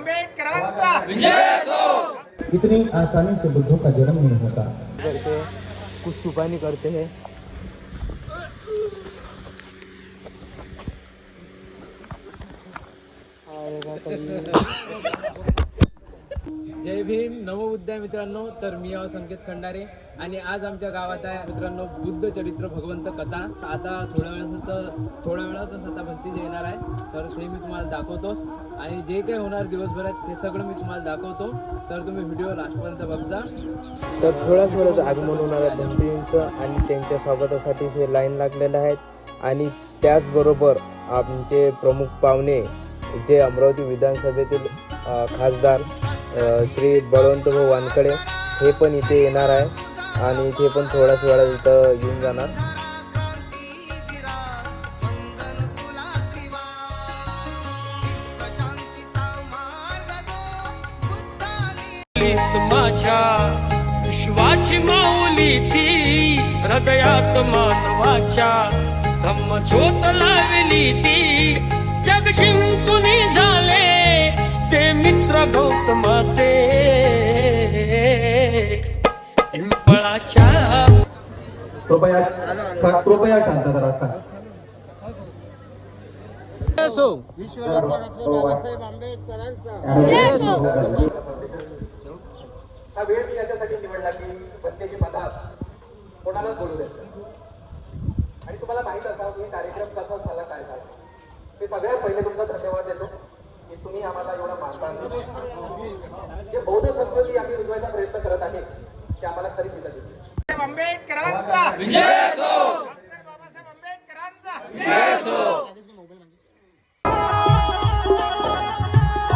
आंबेडकरांचा विजय असो। इतनी आसानी से बुद्धों का जन्म नहीं होता। करते हैं, कुछ तूफानी करते हैं। जय भीम, नवबुद्ध मित्रांनो। तर मी आहो संकेत खंडारे आणि आज आमच्या गावात आहे मित्रांनो बुद्ध चरित्र भगवंत कथा। आता थोड्या वेळातच आता भंती येणार आहे, तर ते मी तुम्हाला दाखवतोस आणि जे काही होणार दिवसभरात ते सगळं मी तुम्हाला दाखवतो, तर तुम्ही व्हिडिओ लास्टपर्यंत बघा। तर थोड्याच आगमन होणार आहे भंतींचं आणि त्यांच्या स्वागतासाठी हे लाईन लागलेले आहेत आणि त्याचबरोबर आमचे प्रमुख पाहुणे जे अमरावती विधानसभेतील खासदार श्री बळवंतभाऊ वानखडे हे पण इथे येणार आहे आणि ते पण थोड्याच वेळात इथं येऊन जाणार। माझ्या विश्वाची माऊली ती हृदयात मानवाच्या धम्मज्योत लावली ती जग जिंकून झाले ते मित्र गौतमाचे पिंपळाच्या। कृपया शांतता राखा। बाबासाहेब आंबेडकरांचा हा वेळ मी याच्यासाठी निवडला की प्रत्येकी मतात कोणालाच बोलू द्यायचं आणि तुम्हाला माहित असावं की कार्यक्रम कसा झाला काय झाला। मी सगळ्यात पहिले तुमचा धन्यवाद देतो की तुम्ही आम्हाला एवढा मानता। जे बौद्ध संस्कृती आम्ही उजवायचा प्रयत्न करत आहे ते आम्हाला खरी दिसत आहे। आंबेडकरांचा विजय असो। बाबासाहेब आंबेडकरांचा विजय असो।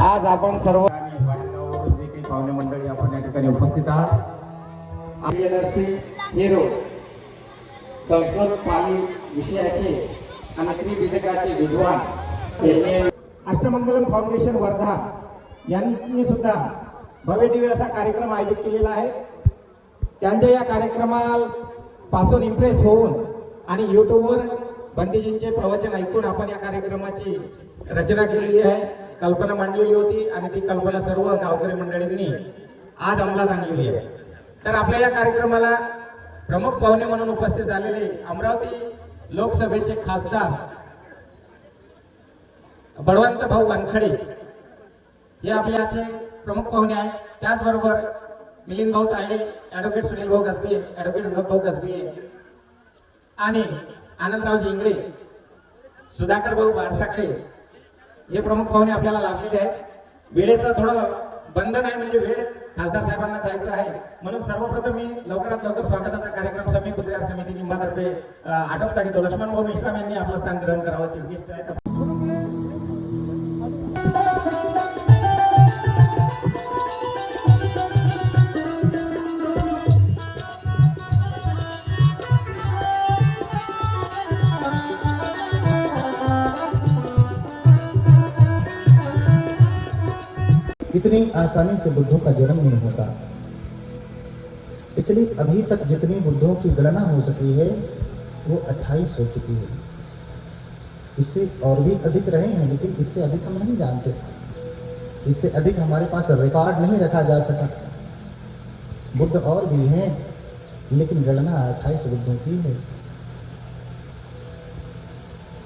आज आपण सर्व जे काही पाहुणे मंडळी आपण या ठिकाणी उपस्थित आहात, हिरो संस्कृत पाली विषयाचे आणि त्रिपिटकाचे विद्वान अष्टमंगलम फाउंडेशन वर्धा यांनी सुद्धा भव्यदिव्य असा कार्यक्रम आयोजित केलेला आहे। त्यांच्या या कार्यक्रमापासून इम्प्रेस होऊन आणि यूट्यूबवर बंदीजींचे प्रवचन ऐकून आपण या कार्यक्रमाची रचना केलेली आहे, कल्पना मांडलेली होती आणि ती कल्पना सर्व गावकरी मंडळींनी आज अंमलात आणलेली आहे। तर आपल्या या कार्यक्रमाला प्रमुख पाहुणे म्हणून उपस्थित झालेले अमरावती लोकसभेचे खासदार बळवंतभाऊ वानखडे हे आपल्या इथे प्रमुख पाहुणे आहेत। त्याचबरोबर मिलिंद भाऊ तायडे, ॲडव्होकेट सुनील भाऊ गजबी, ॲडव्होकेट विनोद भाऊ गजबी आणि आनंदरावजी इंगळे, सुधाकर भाऊ बारसाकडे हे प्रमुख पाहुणे आपल्याला लाभलेले आहेत। वेळेचं थोडं बंधन आहे, म्हणजे वेळ खासदार साहेबांना जायचं आहे, म्हणून सर्वप्रथम मी लवकरात लवकर स्वागताचा कार्यक्रम समिती बुधवार समिती निंबातर्फे आटोपता घेतो। लक्ष्मण भाऊ मेश्राम यांनी आपलं स्थान ग्रहण करावं ते विशिष्ट आहे। इतनी आसानी से बुद्धों का जन्म नहीं होता। इसलिए अभी तक जितनी बुद्धों की गणना हो सकी है वो 28 हो चुकी है। इससे और भी अधिक रहे हैं, लेकिन इससे अधिक हम नहीं जानते। इससे अधिक हमारे पास रिकॉर्ड नहीं रखा जा सका। बुद्ध और भी हैं, लेकिन गणना 28 बुद्धों की है।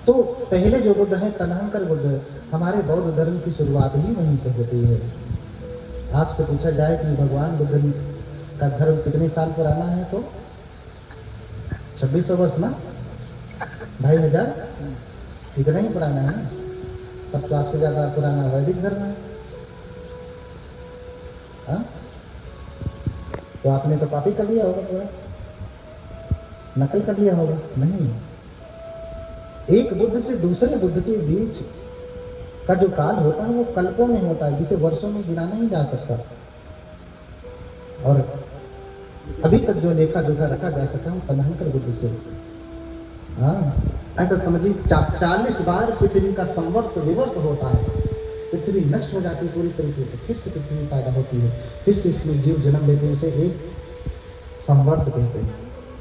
तो पहले जो बुद्ध है तनहंकर बुद्ध, हमारे बौद्ध धर्म की शुरुआत ही वहीं से होती है। आपसे पूछा जाए कि भगवान बुद्ध का धर्म कितने साल पुराना है, तो 2600 वर्ष ना, 2500 इतना ही पुराना है। तब तो आपसे ज्यादा पुराना वैदिक धर्म है। हाँ, तो आपने तो कॉपी कर लिया होगा, थोड़ा नकल कर लिया होगा। नहीं, एक बुद्ध से दूसरे बुद्ध के बीच का जो काल होता है वो कल्पों में होता है, जिसे वर्षों में गिना नहीं जा सकता। और अभी तक जो लेखा जोखा रखा जा सका वो तनहंकर बुद्ध से। हाँ, ऐसा समझिए 40 बार पृथ्वी का संवर्त विवर्त होता है। पृथ्वी नष्ट हो जाती है पूरी तरीके से, फिर से पृथ्वी पैदा होती है, फिर से इसमें जीव जन्म लेते हैं, उसे एक संवर्त कहते हैं।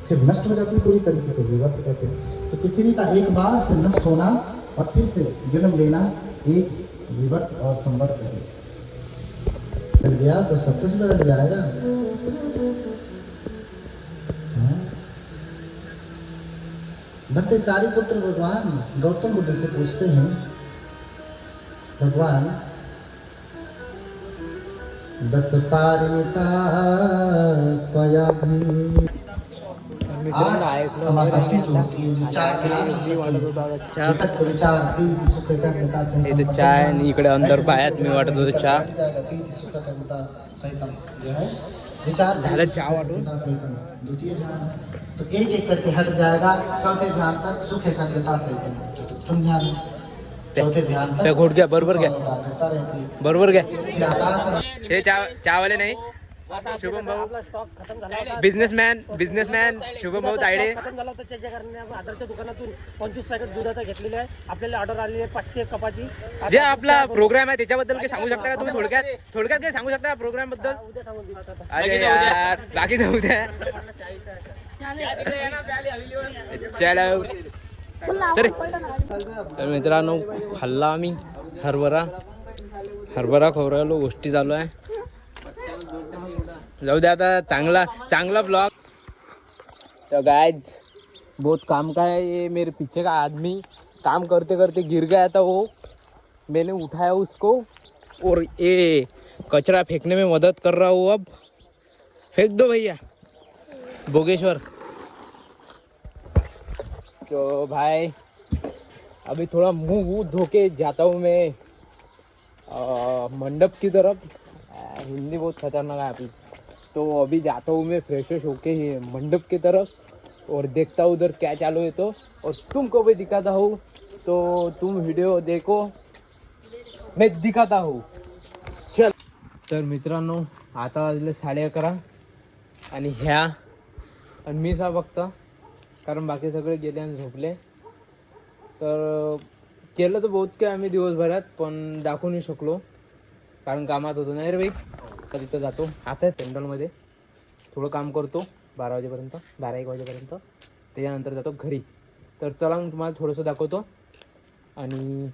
फिर नष्ट हो जाती है पूरी तरीके से, विवर्त कहते हैं। तो पृथ्वी का एक बार से नष्ट होना और फिर से जन्म लेना एक विवर्त और संवर्त है। गया तो सब कुछ बदल जाएगा। हाँ? भट्ट सारी पुत्र भगवान गौतम बुद्ध से पूछते हैं, भगवान 10 पारमिता त्वया समापत्ति जो होती है, जो 4 ध्यान विचार प्रीति सुख एकाग्रता इथे चाय आणि इकडे अंदर पायात मी वाटत होतो चहा प्रीति सुख एकाग्रता सहितम जो है विचार झालं चहा वाटून द्वितीय ध्यान तो एक एक करके हट जाएगा। चौथे ध्यान तक सुख एकाग्रता सहितम चतुर्थ ध्यान चौथे ध्यान तक घोट घ्या बरोबर घ्या करता रहती है। बरोबर घ्या फिर आकाश हे चहावाले नाही शुभम भाऊ बिझनेसमॅन शुभम भाऊ तायडे खतम झाला होता चेक करणे आधारच्या दुकानातून 25 पॅकेट दुधाचा घेतलेले आहे. आपल्याला ऑर्डर आली आहे 500 कपाची. जे आपला प्रोग्राम आहे त्याच्याबद्दल काही सांगू शकता का तुम्ही थोडक्यात काही सांगू शकता प्रोग्राम बद्दल? उद्या सांगून देऊ आता. अरे यार बाकी जाऊ द्या चलो चल. तर मित्रांनो खाल्ला आम्ही हरभरा खोबऱ्यालो गोष्टी चालू आहे. जाऊ दे आता चांगला ब्लॉग. तो गाइज बहुत काम का है ये मेरे पीछे का आदमी काम करते करते गिर गया था वो मैंने उठाया उसको और ये कचरा फेंकने में मदद कर रहा हूँ. अब फेंक दो भैया बोगेश्वर. तो भाई अभी थोड़ा मुंह धो के जाता हूँ मैं मंडप की तरफ. हिंदी बहुत खतरनाक है अभी. तो अभी जाता हूँ मैं फ्रेश होके मंडप की तरफ और देखता हूँ उधर क्या चालू है तो और तुमको भी दिखाता हूँ. तो तुम वीडियो देखो मैं दिखाता हूँ. चल. तर मित्रांनो आता वाजले 11:30 आणि ह्या आणि मी सा फक्त कारण बाकी सगळे गेले आणि झोपले. तर केलं तर बहुत काय आम्ही दिवसभरात पण दाखवू नाही शकलो कारण कामात होतो नाही रे भाई. तर तिथं जातो आता पेंडॉलमध्ये थोडं काम करतो 12 वाजेपर्यंत 12-1 वाजेपर्यंत. त्याच्यानंतर जातो घरी. तर चला मग तुम्हाला थोडंसं दाखवतो आणि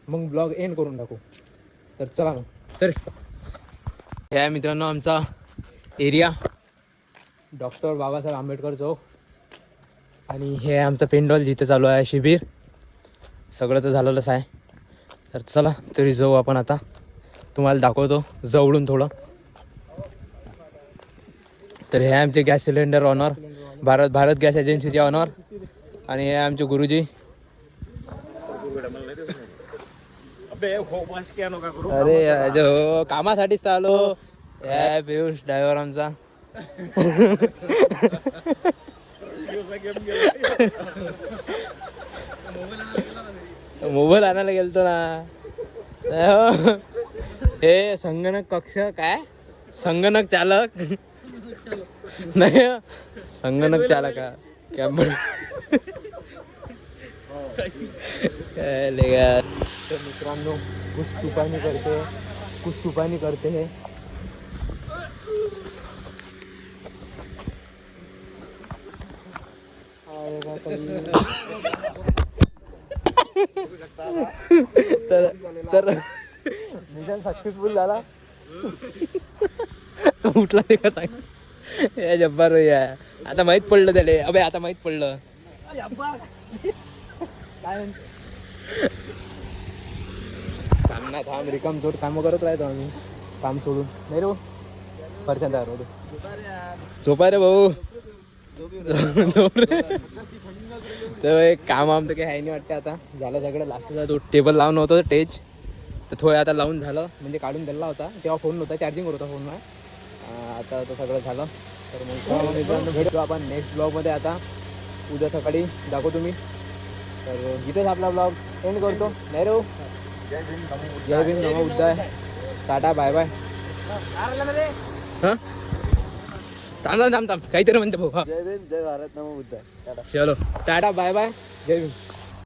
मग ब्लॉग एंड करून टाकू. तर चला मग चल. हे आहे मित्रांनो आमचा एरिया डॉक्टर बाबासाहेब आंबेडकर चौक आणि हे आहे आमचं पेंडॉल जिथे चालू आहे शिबिर. सगळं तर झालेलंच आहे. तर चला तरी जाऊ आपण आता. तुम्हाला दाखवतो जवळून थोडं. तर हे आमचे gas cylinder owner Bharat gas एजन्सीचे ऑनर आणि हे आमचे गुरुजी. अरे जो कामासाठीच चालू हे पियुष ड्रायव्हर आमचा. मोबाईल आणायला गेलतो ना. हे संगणक कक्ष काय संगणक चालक नाही संगणक चालक कॅम्बर. तर मित्रांनो कुछ तुपानी करते है. तर मिशन सक्सेसफुल झाला. तो उठला ते का सांग या जब्बार या. आता माहित पडलं त्याले. अबे आता माहित पडलं थांब रिकाम जोड कामं करत राहतो आम्ही काम सोडून नाही रे भाऊ. परच्या तयार होतो झोपा रे भाऊ. तर एक काम आमचं काही आहे नाही वाटतं. आता झालं सगळं. लास्टला तो टेबल लावून होतं टेज तर थोडं आता लावून झालं म्हणजे काढून दिला होता तेव्हा फोन नव्हता चार्जिंग होता फोनला. आता तो सगळं झालं. तर मग मित्रांनो भेटतो आपण नेक्स्ट ब्लॉगमध्ये. आता उद्या सकाळी दाखवतो मी. तर इथेच आपला ब्लॉग एंड करतो. नाही रे जय भीम नमो बुद्धाय. Tata bye bye. हां थांब काहीतरी म्हणते भाऊ. जय भीम जय भारत नमो बुद्धाय. चलो टाटा बाय बाय जय भीम.